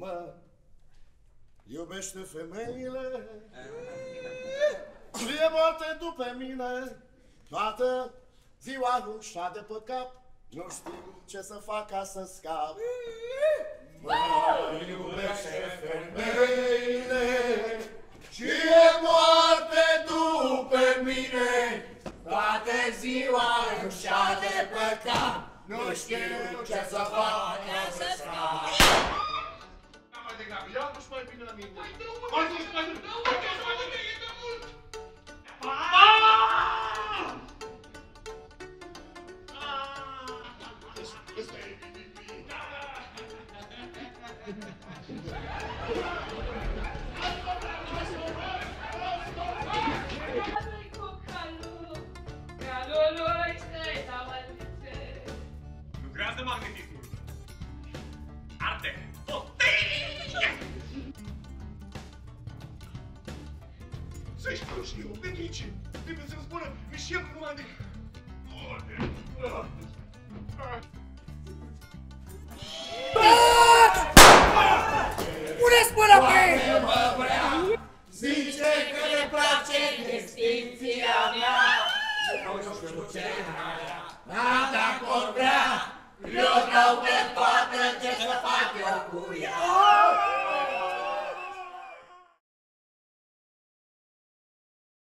Mă iubește femeile și e moarte după mine. Toată ziua nu șade pe cap, nu știu ce să fac ca să scap. Mă iubește femeile și e moarte după mine. Toată ziua nu șade pe cap, nu știu ce să fac ca să scap. Mai degrabă, ia nu-și mai bine la mine. Mai du-mă! Mai du-mă! E de mult! Ăsta e. Lucrează magnetismul. Arte. Să știu, Petrice, trebuie să-mi spună Michel că numai de... Pune-ți mâna pe ei! Zice că le place distinția mea. Nu știu ce n-aia, dar dacă-o vrea, eu dau pe